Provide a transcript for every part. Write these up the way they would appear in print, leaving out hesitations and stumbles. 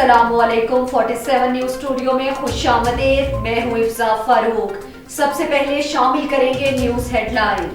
अस्सलामु अलैकुम 47 news studio में खुशामदीद। मैं हूँ इफ्जा फारूक। सबसे पहले शामिल करेंगे न्यूज हेडलाइन।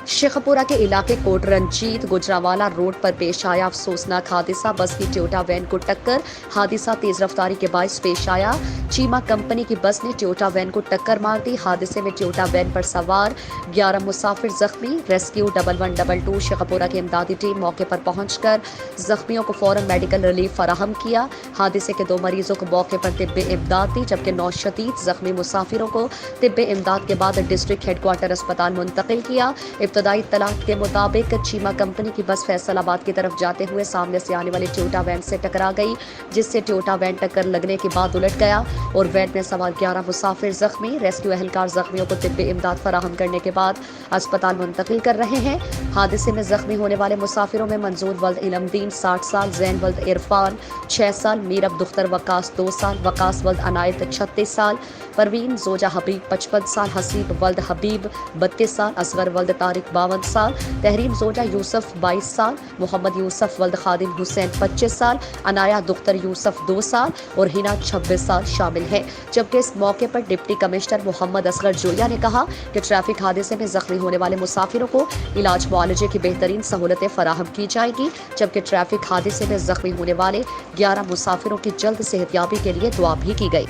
शेखपुरा के इलाके कोट रंजीत गुजरावाला रोड पर पेश आया अफसोसनाक हादसा। बस की टोयोटा वैन को टक्कर। हादसा तेज रफ्तारी के बायस पेश आया। चीमा कंपनी की बस ने टोयोटा वैन को टक्कर मार दी। हादसे में टोयोटा वैन पर सवार 11 मुसाफिर जख्मी। रेस्क्यू 1122 शेखपुरा की इमदादी टीम मौके पर पहुंचकर जख्मियों को फौरन मेडिकल रिलीफ फराहम किया। हादसे के 2 मरीजों को मौके पर तिब्बे इमदाद दी, जबकि 9 शदीद जख्मी मुसाफिरों को तिब्बे इमदाद के बाद डिस्ट्रिक्ट हेडक्वार्टर अस्पताल मुंतकिल किया। इब्तदाई इत्तलात के मुताबिक चीमा कंपनी की बस फैसलाबाद की तरफ जाते हुए सामने से आने वाली टोयोटा वैन से टकरा गई, जिससे टोयोटा वैन टक्कर लगने के बाद उलट गया और वैन में सवार 11 मुसाफिर जख्मी। रेस्क्यू एहलकार जख्मियों को तिब्बी इमदाद फराहम करने के बाद अस्पताल मुंतकिल कर रहे हैं। हादसे में जख्मी होने वाले मुसाफिरों में मंजूर वल्द इलमदीन 60 साल, जैन वल्द इरफान 6 साल, मीर दुख्तर वकास 2 साल, वकास वल्द अनायत 36 साल, परवीन जोजा हबीब 55 साल, हसीब वल्द हबीब 32 साल, असगर वल्द तारिक 52 साल, तहरीम जोजा यूसुफ 22 साल, मोहम्मद यूसुफ वल्द खादिम हुसैन 25 साल, अनाया दुख्तर यूसुफ 2 साल और हिना 26 साल शामिल हैं। जबकि इस मौके पर डिप्टी कमिश्नर मोहम्मद असगर जोया ने कहा कि ट्रैफिक हादसे में जख्मी होने वाले मुसाफिरों को इलाज मुआलजे की बेहतरीन सहूलतें फराहम की जाएगी, जबकि ट्रैफिक हादसे में जख्मी होने वाले 11 मुसाफिरों की जल्द सेहतयाबी के लिए दुआ भी की गई।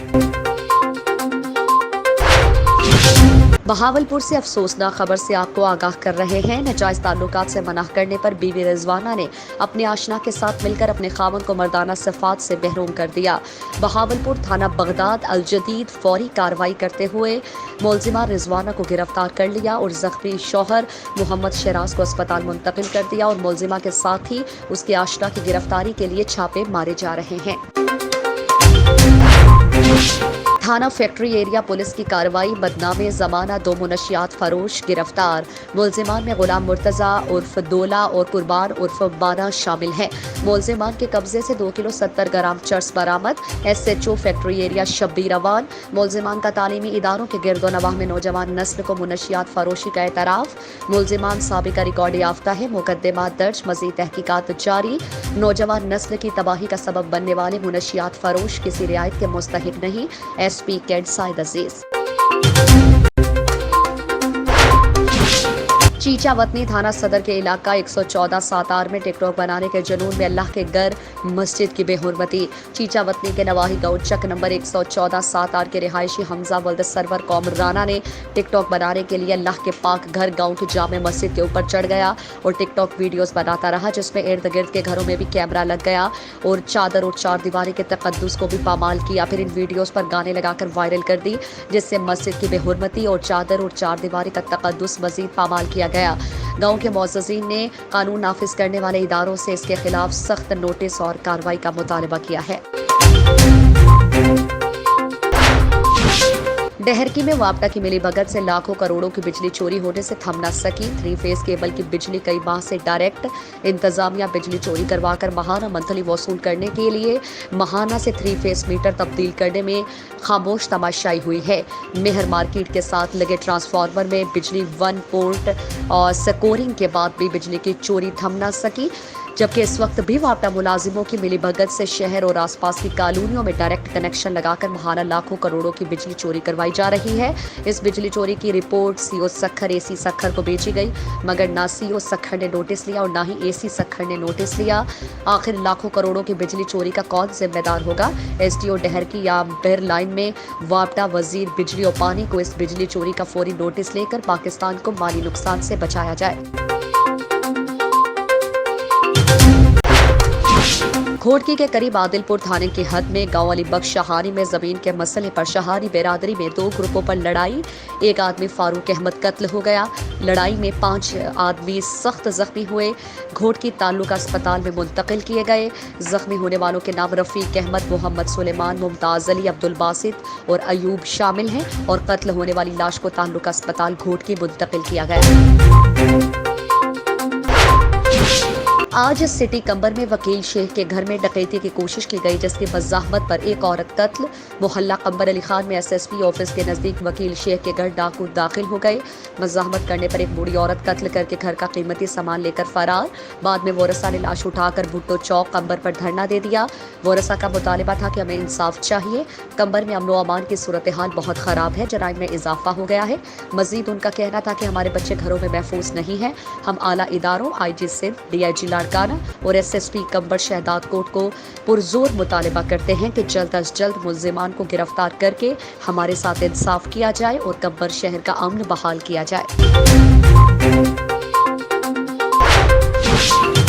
बहावलपुर से अफसोसनाक खबर से आपको आगाह कर रहे हैं। नाजायज ताल्लुकात से मनाह करने पर बीवी रिजवाना ने अपने आशना के साथ मिलकर अपने खामन को मर्दाना सिफात से महरूम कर दिया। बहावलपुर थाना बगदाद अल जदीद फौरी कार्रवाई करते हुए मुलजिमा रिजवाना को गिरफ्तार कर लिया और जख्मी शौहर मोहम्मद शराज को अस्पताल मुंतकिल कर दिया और मुलजिमा के साथ ही उसके आशना की गिरफ्तारी के लिए छापे मारे जा रहे हैं। थाना फैक्ट्री एरिया पुलिस की कार्रवाई। बदनामे जमाना 2 मुनशियात फरोश गिरफ्तार। मुलजिमान में गुलाम मुर्तजा उर्फ दोला और कुर्बान उर्फ बाना शामिल हैं। मुलजिमान के कब्जे से 2 किलो 70 ग्राम चर्स बरामद। SHO factory area Shabbir Awan. मुलजिमान का तालीमी इदारों के गिरदो नवाह में नौजवान नस्ल को मुनशियात फरोशी का एतराफ़। मुलजिमान साबिका रिकॉर्ड याफ्ता है। मुकदमात दर्ज, मज़ीद तहकीकात जारी। नौजवान नस्ल की तबाही का सबब बनने वाले मुनशियात फरोश किसी रियायत के मुस्तहिक नहीं। SP कैड साइद अजीज। चीचा वतनी थाना सदर के इलाका 114 सातार में टिकटॉक बनाने के जुनून में अल्लाह के घर मस्जिद की बेहुरमती। चीचा वतनी के नवाही गाँव चक नंबर 114 सातार के रिहायशी हमजा वल्द सरवर कौम राना ने टिकटॉक बनाने के लिए अल्लाह के पाक घर गाँव की जामे मस्जिद के ऊपर चढ़ गया और टिकटॉक वीडियोस बनाता रहा, जिसमें इर्द गिर्द के घरों में भी कैमरा लग गया और चादर और चार दीवारी के तकद्दुस को भी पामाल किया। फिर इन वीडियोस पर गाने लगाकर वायरल कर दी, जिससे मस्जिद की बेहुरमती और चादर और चार दीवारी का तकद्दुस मजीद पामाल किया गया। गांव के मुअज़्ज़िज़ीन ने कानून नाफिज करने वाले इदारों से इसके खिलाफ सख्त नोटिस और कार्रवाई का मुतालबा किया है। डहरकी में वापटा की मिलीभगत से लाखों करोड़ों की बिजली चोरी होने से थम न सकी। 3 फेज केबल की बिजली कई माह से डायरेक्ट। इंतजामिया बिजली चोरी करवाकर महाना मंथली वसूल करने के लिए महाना से 3 फेज मीटर तब्दील करने में खामोश तमाशाई हुई है। मेहर मार्केट के साथ लगे ट्रांसफार्मर में बिजली 1 पोर्ट और स्कोरिंग के बाद भी बिजली की चोरी थम न सकी, जबकि इस वक्त भी वापटा मुलाजिमों की मिलीभगत से शहर और आसपास की कॉलोनियों में डायरेक्ट कनेक्शन लगाकर महाना लाखों करोड़ों की बिजली चोरी करवाई जा रही है। इस बिजली चोरी की report CO Sukkur AC Sukkur को भेजी गई, मगर ना CO सखर ने नोटिस लिया और ना ही AC सखर ने नोटिस लिया। आखिर लाखों करोड़ों की बिजली चोरी का कौन जिम्मेदार होगा? SDO डहरकी या बेर लाइन में वापटा वजीर बिजली और पानी को इस बिजली चोरी का फौरी नोटिस लेकर पाकिस्तान को माली नुकसान से बचाया जाए। घोटकी के करीब आदिलपुर थाने की हद में गांव अली बख्श शहानी में जमीन के मसले पर शहानी बिरादरी में 2 ग्रुपों पर लड़ाई। एक आदमी फारूक अहमद कत्ल हो गया। लड़ाई में 5 आदमी सख्त जख्मी हुए, घोटकी ताल्लुका अस्पताल में मुंतकिल किए गए। जख्मी होने वालों के नाम रफीक अहमद, मोहम्मद सुलेमान, मुमताज अली, अब्दुल बासित और अयूब शामिल हैं और कत्ल होने वाली लाश को ताल्लुका अस्पताल घोटकी मुंतकिल किया गया। آج सिटी कंबर में वकील शेख के घर में डकैती की कोशिश की गई, जिसकी मज़ाहमत पर एक औरत कत्ल। मोहल्ला कंबर अली खान में एसएसपी ऑफिस के नज़दीक वकील शेख के घर डाकू दाखिल हो गए। मज़ाहमत करने पर एक बूढ़ी औरत कत्ल करके घर का कीमती सामान लेकर फरार। बाद में वरसा ने लाश उठाकर भुट्टो चौक कंबर पर धरना दे दिया। वरसा का मुतालिबा था कि हमें इंसाफ चाहिए। कंबर में अमन व अमान की सूरत हाल बहुत ख़राब है, जराइम में इजाफा हो गया है। मजीद उनका कहना था कि हमारे बच्चे घरों में महफूज नहीं हैं। हम आला इदारों IG सिंध, DIG लाड़काना और SSP कंबर शहदाद कोट को पुरजोर मुतालिबा करते हैं कि जल्द अज जल्द मुल्जिमान को गिरफ्तार करके हमारे साथ इंसाफ किया जाए और कंबर शहर का अमन बहाल किया जाए।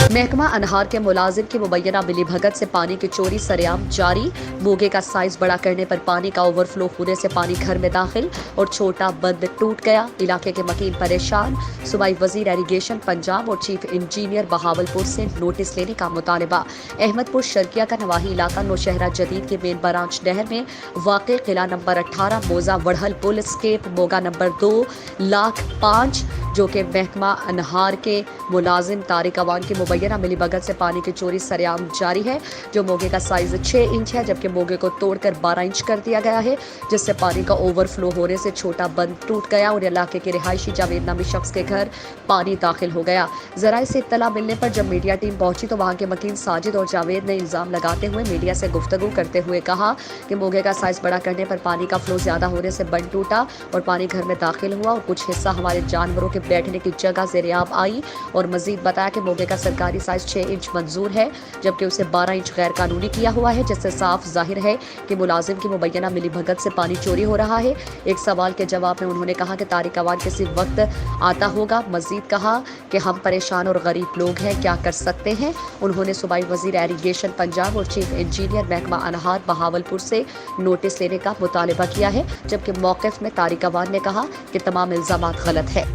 महकमा अनहार के मुलाजिम की मुबैना मिलीभगत से पानी की चोरी सरेआम जारी। मोगे का साइज बड़ा करने पर पानी का ओवरफ्लो होने से पानी घर में दाखिल और छोटा बंद टूट गया। इलाके के मकीन परेशान। सूबाई वजीर इरीगेशन पंजाब और चीफ इंजीनियर बहावलपुर से नोटिस लेने का मुतालिबा। अहमदपुर शर्किया का नवाही इलाका नौशहरा जदीद के मेन ब्रांच नहर में वाक़ किला नंबर 18 मोजा वढ़ल पुल स्केप मोगा नंबर 2,05,000 जो कि महकमा अनहार के मुलाजिम तारिक अवान की मुबैना मिलीभगत से पानी की चोरी सरेआम जारी है। जो मोगे का साइज 6 इंच है, जबकि मोगे को तोड़कर 12 इंच कर दिया गया है, जिससे पानी का ओवरफ्लो होने से छोटा बंद टूट गया और इलाके के रिहायशी जावेद नामी शख्स के घर पानी दाखिल हो गया। जराये से इत्तला मिलने पर जब मीडिया टीम पहुंची तो वहां के मकीन साजिद और जावेद ने इल्जाम लगाते हुए मीडिया से गुफ्तगू करते हुए कहा कि मोगे का साइज बड़ा करने पर पानी का फ्लो ज्यादा होने से बंद टूटा और पानी घर में दाखिल हुआ और कुछ हिस्सा हमारे जानवरों के बैठने की जगह ज़ेर-ए-आब आई। और मजीद बताया कि मोगे का सरकारी साइज 6 इंच मंजूर है, जबकि उसे 12 इंच गैर कानूनी किया हुआ है, जिससे साफ जाहिर है कि मुलाजिम की मुबैना मिलीभगत से पानी चोरी हो रहा है। एक सवाल के जवाब में उन्होंने कहा कि तारिक अवान किसी वक्त आता होगा। मजीद कहा कि हम परेशान और गरीब लोग हैं, क्या कर सकते हैं। उन्होंने सूबाई वजीर इरीगेशन पंजाब और चीफ इंजीनियर महकमा अनहार बहावलपुर से नोटिस लेने का मुतालिबा किया है, जबकि मौक़िफ़ में तारिक अवान ने कहा कि तमाम इल्ज़ामात गलत है।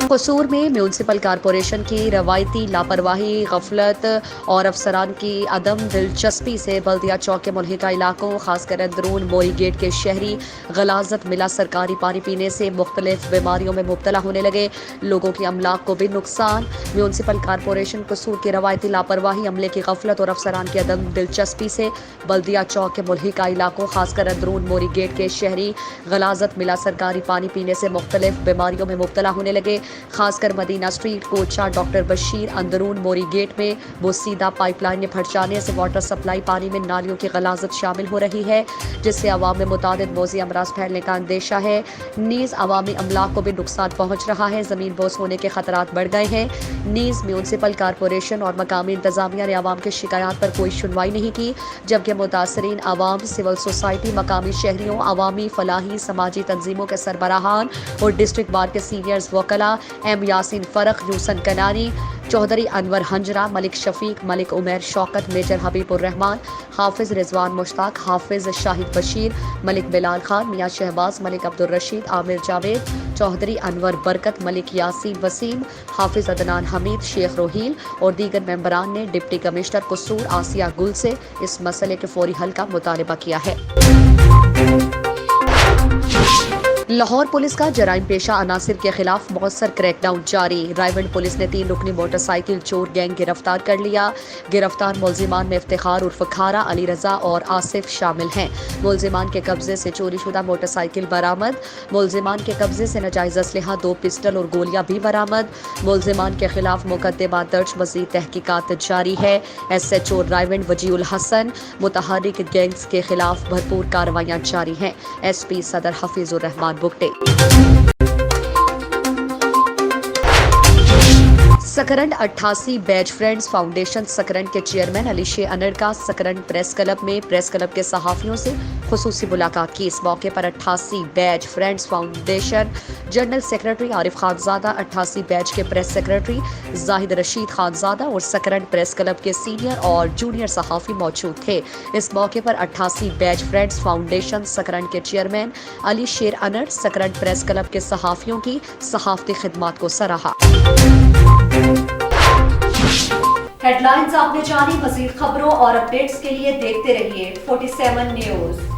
कसूर में म्यूनसिपल कॉरपोरेशन की रवायती लापरवाही, गफलत और अफसरान की अदम दिलचस्पी से बल्दिया चौक के मुल्हिका इलाकों खासकर अंदरून मोरी गेट के शहरी गलाजत मिला सरकारी पानी पीने से मुख्तलिफ बीमारियों में मुब्तला होने लगे। लोगों की अमलाक को भी नुकसान। म्यूनसिपल कॉरपोरेशन कसूर की रवायती लापरवाही, अमले की गफलत और अफसरान की अदम दिलचस्पी से बल्दिया चौक के मुल्हिका इलाकों खासकर अंदरून मोरी गेट के शहरी गलाजत मिला सरकारी पानी पीने से मुख्तलिफ बीमारियों में मुब्तला होने लगे। खासकर मदीना स्ट्रीट, कोचा, डॉक्टर बशीर, अंदरून मोरी गेट में बोसीदा पाइपलाइन में फट जाने से वाटर सप्लाई पानी में नालियों की गलाजत शामिल हो रही है, जिससे अवाम में मुतादिद मौजी अमराज फैलने का अंदेशा है। नीज़ अवामी अमलाक को भी नुकसान पहुँच रहा है। ज़मीन बोस होने के खतरात बढ़ गए हैं। नीज़ म्यूनसिपल कॉरपोरेशन और मकामी इंतजामिया ने अवाम की शिकायत पर कोई सुनवाई नहीं की, जबकि मुतासरीन अवाम, सिविल सोसाइटी, मकामी शहरियों, अवामी फलाही समाजी तंजीमों के सरबराहान और डिस्ट्रिक्ट बार के सीनियर्स वकला M यासीन फरख, यूसन कनानी, चौधरी अनवर हंजरा, मलिक शफीक, मलिक उमैर शौकत, मेजर हबीबुर रहमान, हाफिज रिजवान मुश्ताक, हाफिज शाहिद बशीर, मलिक बिलाल खान, मियाँ शहबाज, मलिक अब्दुल रशीद, आमिर जावेद, चौधरी अनवर बरकत, मलिक यासीन वसीम, हाफिज अदनान हमीद, शेख रोहील और दीगर मेंबरान ने डिप्टी कमिश्नर कसूर आसिया गुल से इस मसले के फौरी हल का मुतालिबा किया है। लाहौर पुलिस का जराइम पेशा अनासिर के खिलाफ मौसर क्रैकडाउन जारी। रायवंड पुलिस ने 3 रुकनी मोटरसाइकिल चोर गैंग गिरफ्तार कर लिया। गिरफ्तार मुल्जिमान में इफ्तिखार उर्फ खारा, अली रजा और आसिफ शामिल हैं। मुल्जिमान के कब्जे से चोरी शुदा मोटरसाइकिल बरामद। मुल्जिमान के कब्जे से नाजायज असलहा, 2 पिस्टल और गोलियां भी बरामद। मुल्जिमान के खिलाफ मुकदमा दर्ज, मजीद तहकीकात जारी है। SHO रायवंड वजीउल हसन, मुतहर्रिक गैंग्स के खिलाफ भरपूर कार्रवाइयां जारी हैं। SP सदर हफीजुर रहमान बुकटे। Sakrand 88 batch friends foundation Sakrand के चेयरमैन अली शेर अनर का सकरंड प्रेस क्लब में प्रेस क्लब के सहाफ़ियों से खुसूसी मुलाकात की। इस मौके पर 88 batch friends foundation general secretary Arif Khanzada, 88 batch के प्रेस सेक्रेटरी जाहिद रशीद खानजादा और सकरंड प्रेस क्लब के सीनियर और जूनियर सहाफ़ी मौजूद थे। इस मौके पर 88 बैच फ्रेंड्स फाउंडेशन सकरंड के chairman Ali Sher owner Sakrand press club के सहाफ़ियों की सहाफ़ती खिदमात को सराहा। हेडलाइंस आपने जानी। मज़ीद खबरों और अपडेट्स के लिए देखते रहिए 47 न्यूज़।